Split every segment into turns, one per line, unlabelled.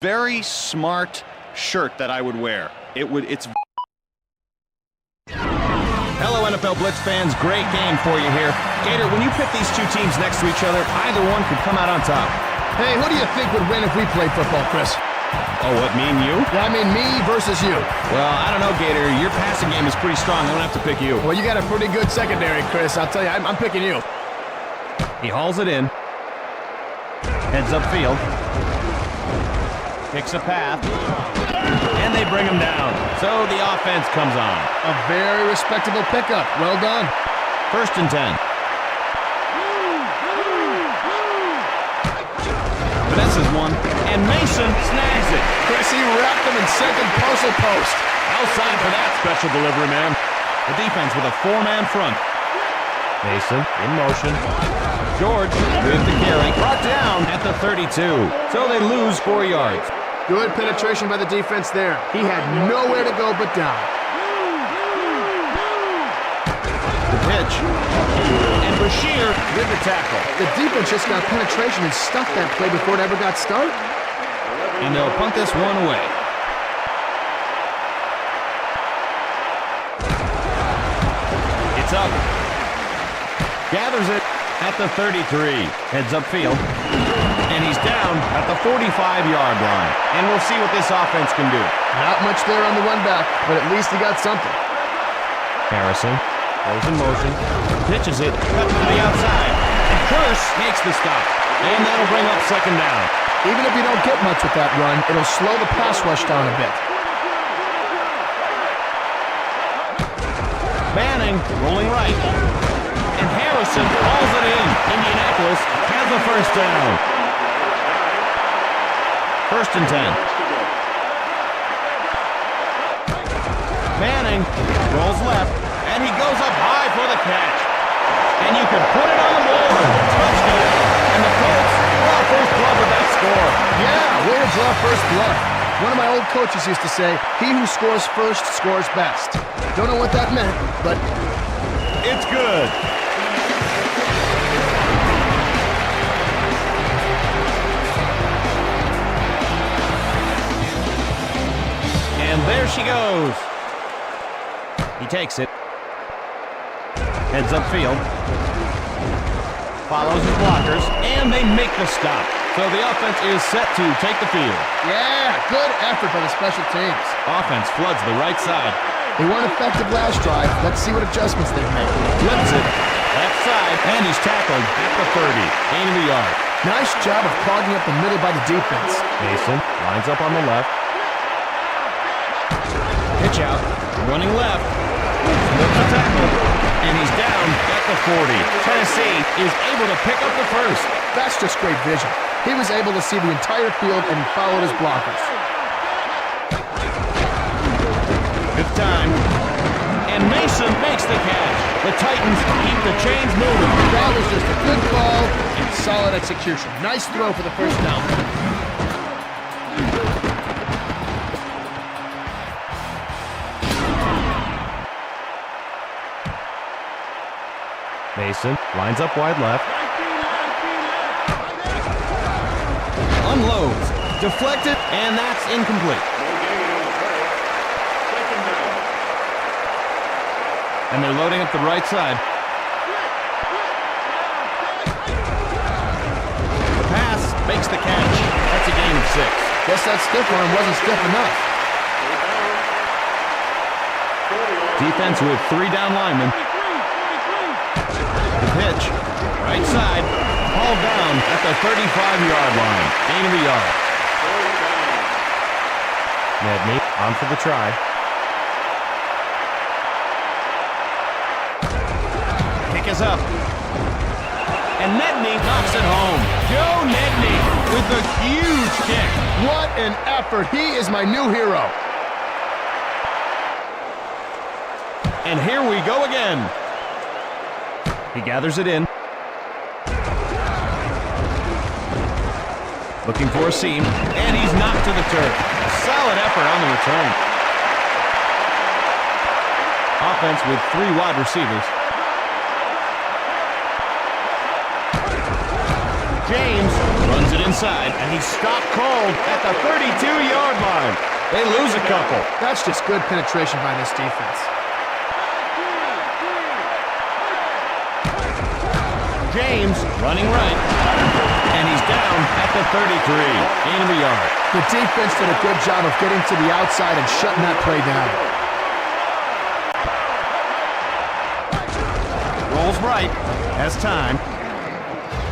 very smart shirt that I would wear. It's
Hello, NFL Blitz fans. Great game for you here. Gator, when you pit these two teams next to each other, either one could come out on top.
Hey, who do you think would win if we played football, Chris?
Oh, what, me and you?
Yeah, I mean me versus you.
Well, I don't know, Gator. Your passing game is pretty strong. I'm going to have to pick you.
Well, you got a pretty good secondary, Chris. I'll tell you, I'm picking you.
He hauls it in. Heads upfield. Kicks a path. And they bring him down. So the offense comes on.
A very respectable pickup. Well done.
1st and 10. Finesses one. And Mason snags it.
Chris, he wrapped him in second parcel post.
Outside for that special delivery, man. The defense with a 4-man front. Mason in motion. George with the carry. Brought down at the 32. So they lose 4 yards.
Good penetration by the defense there. He had nowhere to go but down.
The pitch. And Bashir with the tackle.
The defense just got penetration and stuffed that play before it ever got started.
And they'll punt this one away. It's up. Gathers it at the 33. Heads upfield. And he's down at the 45-yard line. And we'll see what this offense can do.
Not much there on the one back, but at least he got something.
Harrison goes in motion. Pitches it. Cut to the outside. And Curse makes the stop. And that'll bring up 2nd down.
Even if you don't get much with that run, it'll slow the pass rush down a bit.
Manning rolling right. And Harrison hauls it in. Indianapolis has a 1st down. 1st and 10. Manning rolls left. And he goes up high for the catch. And you can put it on the board. Touchdown. And the Colts draw first blood with that score.
Yeah, way to draw first blood. One of my old coaches used to say, he who scores first scores best. Don't know what that meant, but
it's good. And there she goes. He takes it. Heads upfield. Follows his blockers, and they make the stop. So the offense is set to take the field.
Yeah, good effort by the special teams.
Offense floods the right side.
They weren't effective last drive. Let's see what adjustments they've made.
Flips it. Left side, and he's tackled at the 30. Gain of a yard.
Nice job of clogging up the middle by the defense.
Mason lines up on the left. Pitch out. Running left. Slips the tackle. And he's down at the 40. Tennessee is able to pick up the 1st.
That's just great vision. He was able to see the entire field and he followed his blockers.
5th time. And Mason makes the catch. The Titans keep the chains moving.
That was just a good call and solid execution. Nice throw for the 1st down.
Mason lines up wide left. Unloads. Deflected, and that's incomplete. And they're loading up the right side. The pass makes the catch. That's a gain of 6.
Guess that stiff arm wasn't stiff enough.
Defense with 3 down linemen. The pitch, right side, hauled down at the 35-yard line. Gain of a yard. Nedney on for the try. Kick is up. And Nedney knocks it home. Joe Nedney with a huge kick.
What an effort. He is my new hero.
And here we go again. He gathers it in. Looking for a seam, and he's knocked to the turf. A solid effort on the return. Offense with 3 wide receivers. James runs it inside, and he's stopped cold at the 32-yard line. They lose a couple.
That's just good penetration by this defense.
James running right, and he's down at the 33. Gain of a yard.
The defense did a good job of getting to the outside and shutting that play down.
Rolls right, has time.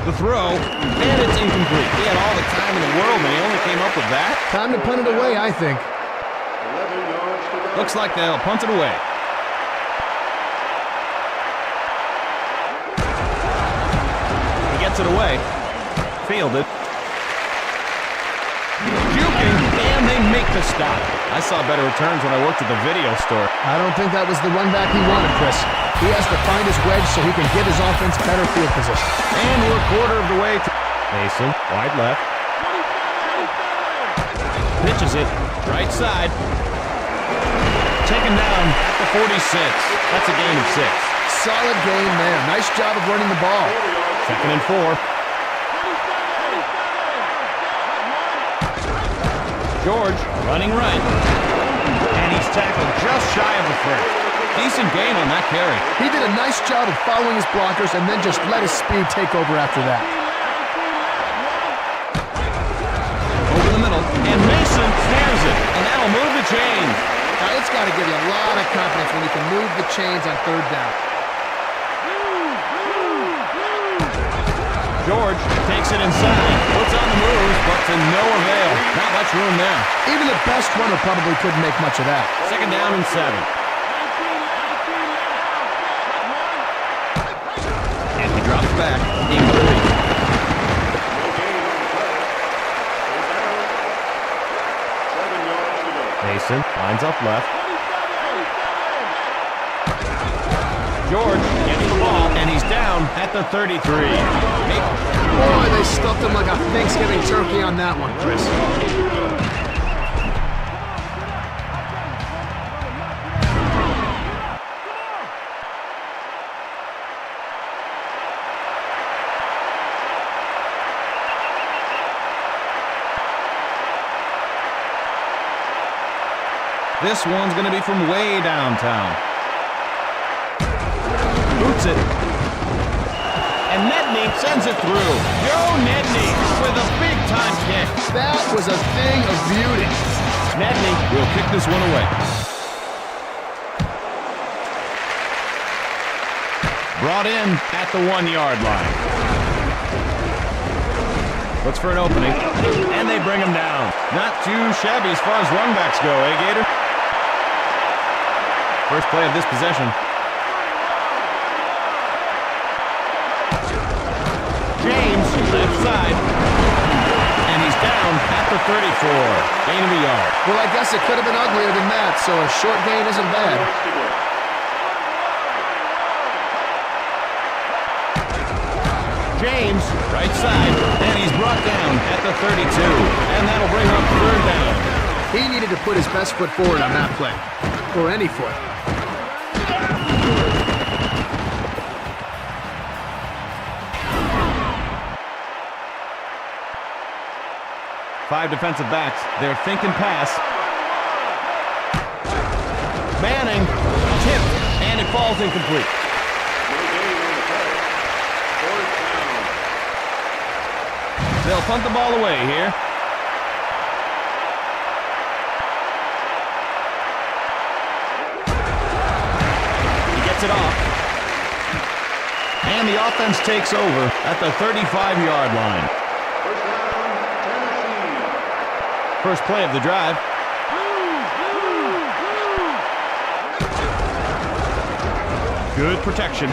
The throw, and it's incomplete. He had all the time in the world, and he only came up with that.
Time to punt it away, I think.
Looks like they'll punt it away. He gets it away. Fielded. Juking, and they make the stop. I saw better returns when I worked at the video store.
I don't think that was the run back he wanted, Chris. He has to find his wedge so he can get his offense better field position.
And we're a quarter of the way to Mason, wide left. Pitches it, right side. Taken down at the 46. That's a gain of 6.
Solid game there. Nice job of running the ball.
2nd and 4. George running right. And he's tackled just shy of the first. Decent gain on that carry.
He did a nice job of following his blockers and then just let his speed take over after that.
Over the middle, and Mason snares it, and that'll move the chains.
Now, it's got to give you a lot of confidence when you can move the chains on 3rd down.
George takes it inside, puts on the moves, but to no avail. Not much room there.
Even the best runner probably couldn't make much of that.
2nd down and 7. And he drops back. Incomplete. Mason lines up left. George gets the ball, and he's down at the 33.
Boy, they stuffed him like a Thanksgiving turkey on that one, Chris.
This one's going to be from way downtown. Boots it. And Nedney sends it through. Joe Nedney with a big-time kick.
That was a thing of beauty.
Nedney will kick this one away. Brought in at the 1-yard line. Looks for an opening. And they bring him down. Not too shabby as far as runbacks go, eh, Gator? First play of this possession. James, left side. And he's down at the 34. Gain of a yard.
Well, I guess it could have been uglier than that, so a short gain isn't bad.
James, right side, and he's brought down at the 32. And that'll bring up 3rd down.
He needed to put his best foot forward on that play. Or any foot.
Five defensive backs. They're thinking pass. Manning, tipped, and it falls incomplete. They'll punt the ball away here. He gets it off. And the offense takes over at the 35-yard line. First play of the drive. Good protection.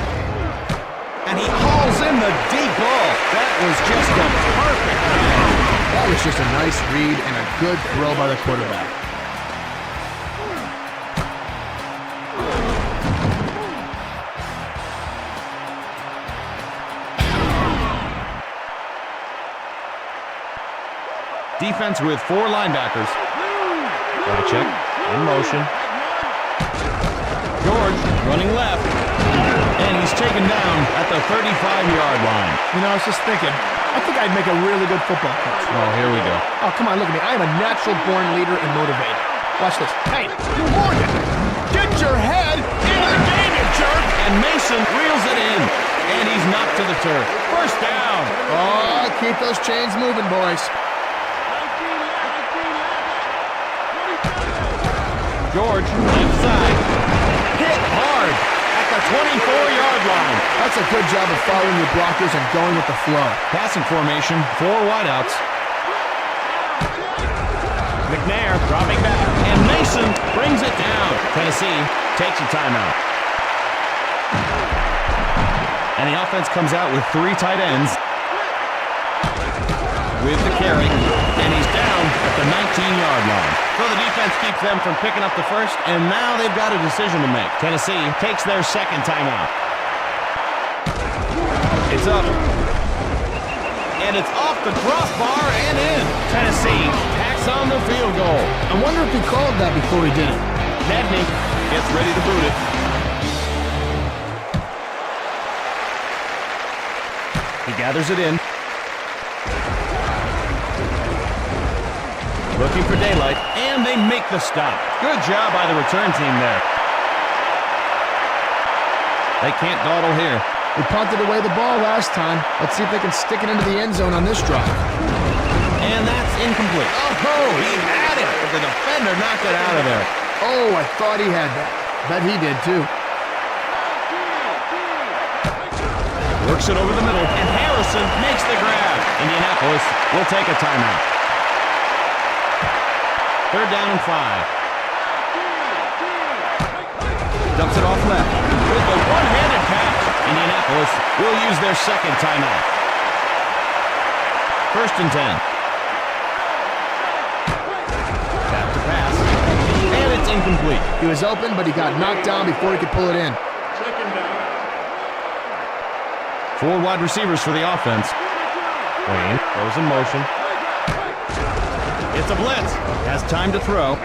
And he hauls in the deep ball. That was just a perfect pass.
That was just a nice read and a good throw by the quarterback.
Defense with 4 linebackers. Got a check. In motion. George running left. And he's taken down at the 35-yard line.
You know, I was just thinking, I think I I'd make a really good football coach.
Oh, here we go.
Oh, come on, look at me. I am a natural-born leader and motivator. Watch this. Hey, you Morgan, get your head into the game, you jerk!
And Mason reels it in. And he's knocked to the turf. First down.
Oh, keep those chains moving, boys.
George, left side. Hit hard at the 24-yard line.
That's a good job of following your blockers and going with the flow.
Passing formation, 4 wideouts. McNair dropping back, and Mason brings it down. Tennessee takes a timeout. And the offense comes out with 3 tight ends. With the carry, and he's down at the 19-yard line. So the defense keeps them from picking up the first, and now they've got a decision to make. Tennessee takes their second timeout. It's up. And it's off the crossbar and in. Tennessee tacks on the field goal.
I wonder if he called that before he did it.
Nedney gets ready to boot it. He gathers it in. Looking for daylight, and they make the stop. Good job by the return team there. They can't dawdle here.
We punted away the ball last time. Let's see if they can stick it into the end zone on this drive.
And that's incomplete. Oh, he had it, but the defender knocked it out of there.
Oh, I thought he had that. Bet he did, too.
Works it over the middle, and Harrison makes the grab. Indianapolis will take a timeout. 3rd down and 5. Dumps it off left. With the one-handed catch, Indianapolis will use their second timeout. 1st and 10. Back to pass. And it's incomplete.
He was open, but he got knocked down before he could pull it in.
4 wide receivers for the offense. Wayne goes in motion. It's a blitz. Has time to throw.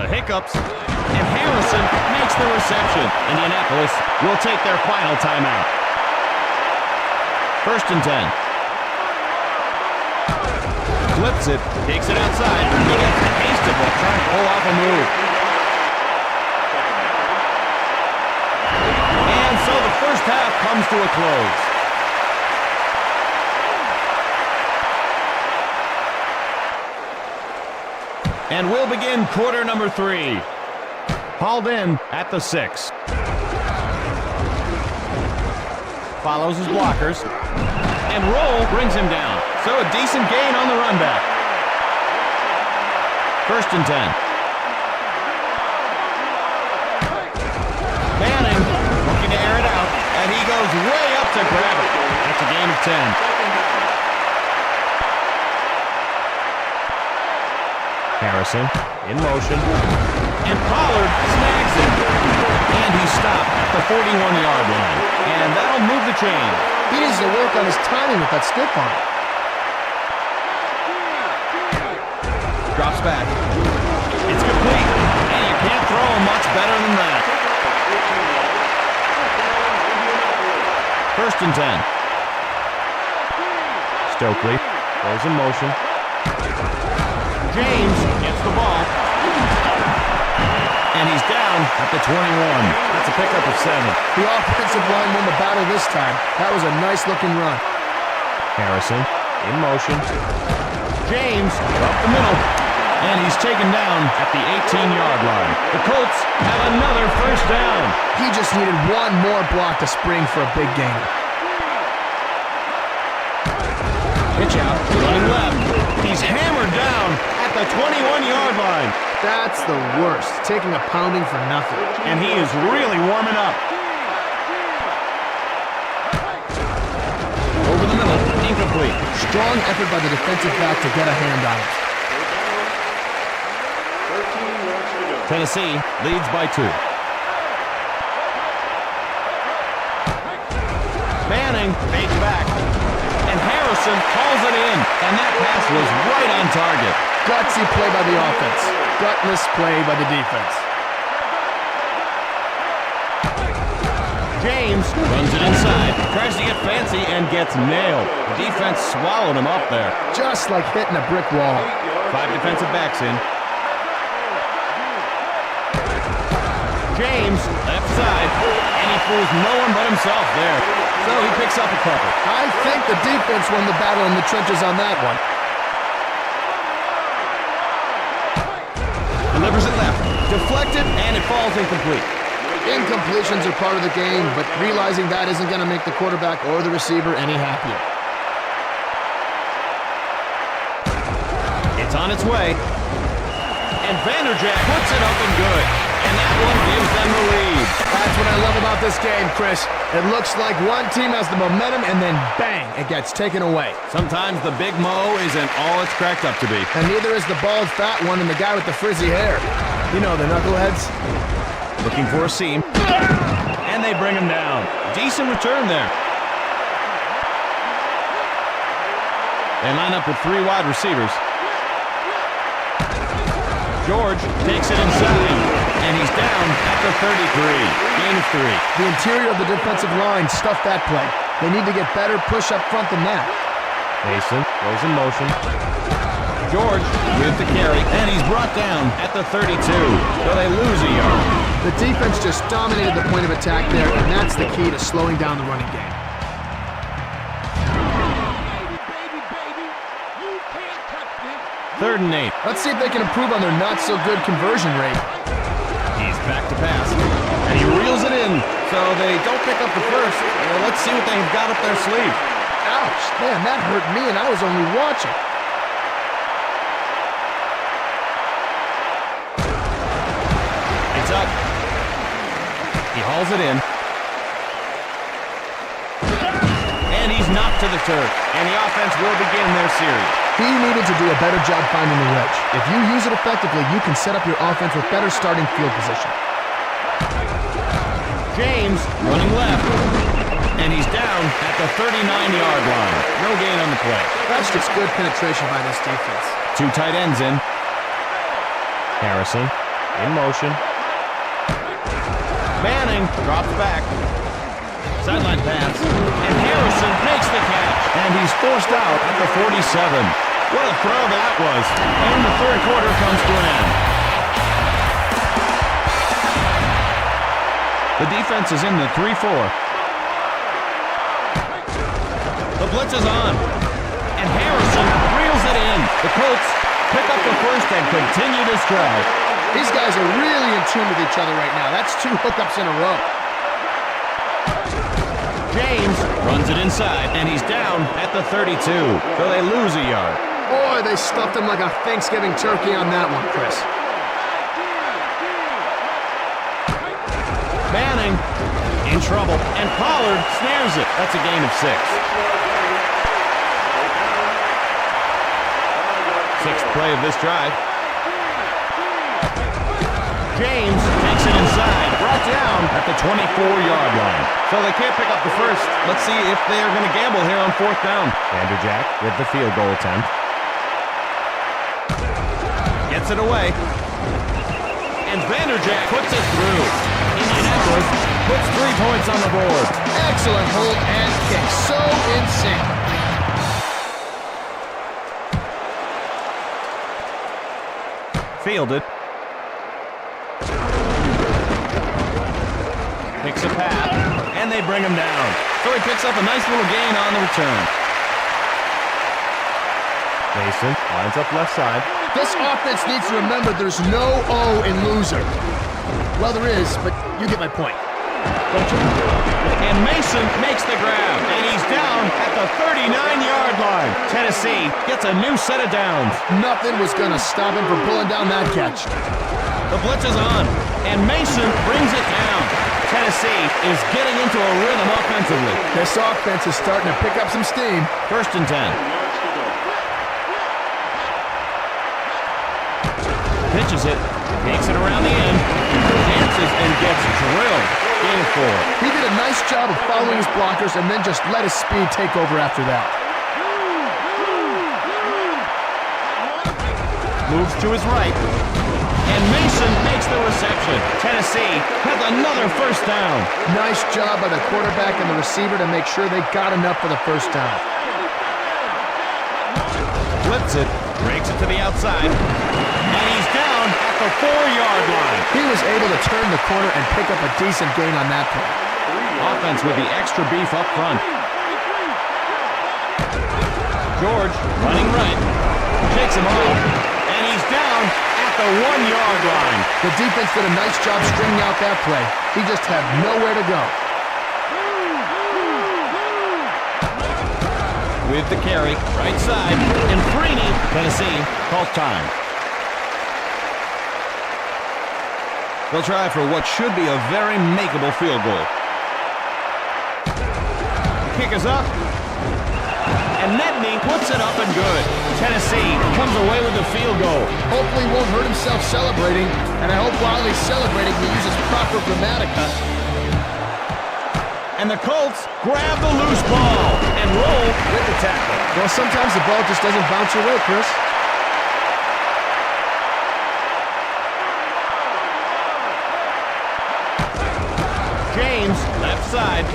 Hiccups. And Harrison makes the reception. Indianapolis will take their final timeout. 1st and 10. Flips it. Takes it outside. He gets the haste of it, trying to pull off a move. And so the first half comes to a close. And we'll begin quarter number 3. Hauled in at the 6. Follows his blockers. And Roll brings him down. So a decent gain on the run back. 1st and 10. Manning looking to air it out. And he goes way up to grab it. That's a gain of 10. Harrison in motion, and Pollard snags him, and he's stopped at the 41-yard line, and that'll move the chain.
He needs to work on his timing with that stiff arm.
Drops back. It's complete, and you can't throw him much better than that. 1st and 10. Stokely goes in motion. James gets the ball. And he's down at the 21. That's a pickup of 7.
The offensive line won the battle this time. That was a nice-looking run.
Harrison in motion. James up the middle. And he's taken down at the 18-yard line. The Colts have another first down.
He just needed one more block to spring for a big gain.
Pitch out, running left. He's hammered down at the 21-yard line.
That's the worst, taking a pounding for nothing.
And he is really warming up. Over the middle, incomplete.
Strong effort by the defensive back to get a hand on it.
Tennessee leads by 2. Manning fakes back. And Harrison calls it in. And that pass was right on target.
Gutsy play by the offense. Gutless play by the defense.
James runs it inside, tries to get fancy, and gets nailed. The defense swallowed him up there.
Just like hitting a brick wall.
5 defensive backs in. James, left side, and he fools no one but himself there. So he picks up a couple.
I think the defense won the battle in the trenches on that one.
Delivers it left, deflected, and it falls incomplete.
Incompletions are part of the game, but realizing that isn't going to make the quarterback or the receiver any happier.
It's on its way. And Vanderjack puts it up and good. And that one gives them the lead.
That's what I love about this game, Chris. It looks like one team has the momentum, and then bang, it gets taken away.
Sometimes the big mo isn't all it's cracked up to be.
And neither is the bald, fat one and the guy with the frizzy hair. You know, the knuckleheads.
Looking for a seam. And they bring him down. Decent return there. They line up with 3 wide receivers. George takes it inside, and he's down at the 33. Gain of 3.
The interior of the defensive line stuffed that play. They need to get better push up front than that.
Mason goes in motion. George with the carry, and he's brought down at the 32. So they lose a yard.
The defense just dominated the point of attack there, and that's the key to slowing down the running game.
3rd and 8.
Let's see if they can improve on their not-so-good conversion rate.
He's back to pass, and he reels it in, so they don't pick up the first. Let's see what they've got up their sleeve.
Ouch, man, that hurt me, and I was only watching.
It's up. He hauls it in. And he's knocked to the turf, and the offense will begin their series.
He needed to do a better job finding the wedge. If you use it effectively, you can set up your offense with better starting field position.
James running left, and he's down at the 39-yard line. No gain on the play.
That's just good penetration by this defense.
2 tight ends in. Harrison in motion. Manning drops back. Sideline pass, and Harrison makes the catch, and he's forced out at the 47. What a throw that was. And the 3rd quarter comes to an end. The defense is in the 3-4. The blitz is on, and Harrison reels it in. The Colts pick up the first and continue this drive.
These guys are really in tune with each other right now. That's 2 hookups in a row.
James runs it inside, and he's down at the 32, so they lose a yard.
Boy, they stuffed him like a Thanksgiving turkey on that one, Chris.
Manning in trouble, and Pollard snares it. That's a gain of 6. 6th play of this drive. James takes it inside, brought down at the 24-yard line. So they can't pick up the first. Let's see if they are going to gamble here on 4th down. Vanderjack with the field goal attempt. Gets it away. And Vanderjack puts it through. Indianapolis puts 3 points on the board.
Excellent hold and kick. So insane.
Fielded. Picks a pass, and they bring him down. So he picks up a nice little gain on the return. Mason lines up left side.
This offense needs to remember there's no O in loser. Well, there is, but you get my point. Don't you?
And Mason makes the grab, and he's down at the 39-yard line. Tennessee gets a new set of downs.
Nothing was going to stop him from pulling down that catch.
The blitz is on, and Mason brings it down. Tennessee is getting into a rhythm offensively.
This offense is starting to pick up some steam.
1st and 10. Pitches it, takes it around the end, dances and gets drilled. Gain of 4.
He did a nice job of following his blockers and then just let his speed take over after that.
Moves to his right. And Mason makes the reception. Tennessee has another first down.
Nice job by the quarterback and the receiver to make sure they got enough for the first down.
Flips it, breaks it to the outside, and he's down at the 4-yard line.
He was able to turn the corner and pick up a decent gain on that play.
Offense with the extra beef up front. George running right, shakes him off, and he's down at the 1-yard line.
The defense did a nice job stringing out that play. He just had nowhere to go.
With the carry, right side, and Freeney, Tennessee, calls time. They'll try for what should be a very makeable field goal. Kick is up, and Nedney puts it up and good. Tennessee comes away with the field goal.
Hopefully he won't hurt himself celebrating, and I hope while he's celebrating he uses proper grammatica.
And the Colts grab the loose ball and roll with the tackle.
Well, sometimes the ball just doesn't bounce your way, Chris.
James, left side.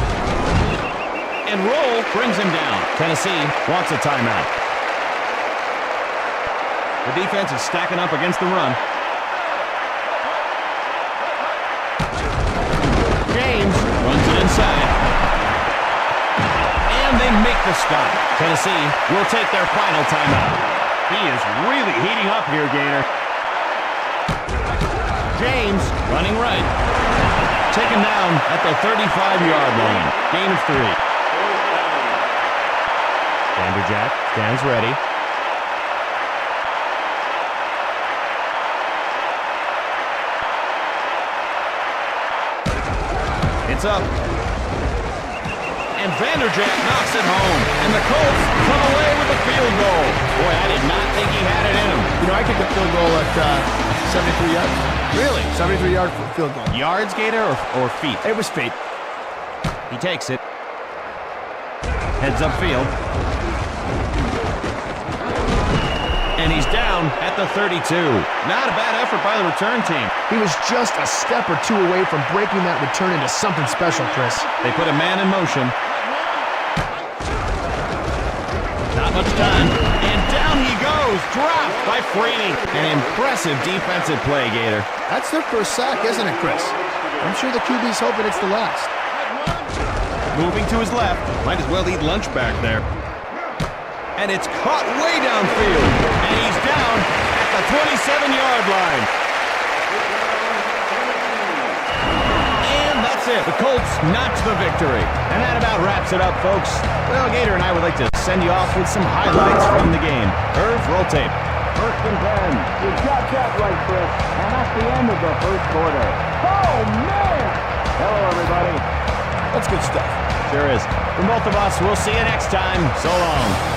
And roll brings him down. Tennessee wants a timeout. The defense is stacking up against the run. James runs it inside. And they make the stop. Tennessee will take their final timeout. He is really heating up here, Gator. James running right. Taken down at the 35-yard line. Gain of 3. Vanderjack stands ready. It's up. And Vanderjack knocks it home. And the Colts come away with the field goal. Boy, I did not think he had it in him.
You know, I kicked a field goal at 73 yards.
Really?
73-yard field goal.
Yards, Gator, or feet?
It was feet.
He takes it. Heads upfield. And he's down at the 32. Not a bad effort by the return team.
He was just a step or two away from breaking that return into something special, Chris.
They put a man in motion. Not much time. And down he goes. Dropped by Freeney. An impressive defensive play, Gator.
That's their first sack, isn't it, Chris? I'm sure the QB's hoping it's the last.
Moving to his left.
Might as well eat lunch back there.
And it's caught way downfield. And he's down at the 27-yard line. And that's it. The Colts notch the victory. And that about wraps it up, folks. Well, Gator and I would like to send you off with some highlights from the game. Irv, roll tape.
1st and 10. You got that right, Chris. And that's the end of the first quarter. Oh, man! Hello, everybody.
That's good stuff.
Sure is. From both of us, we'll see you next time. So long.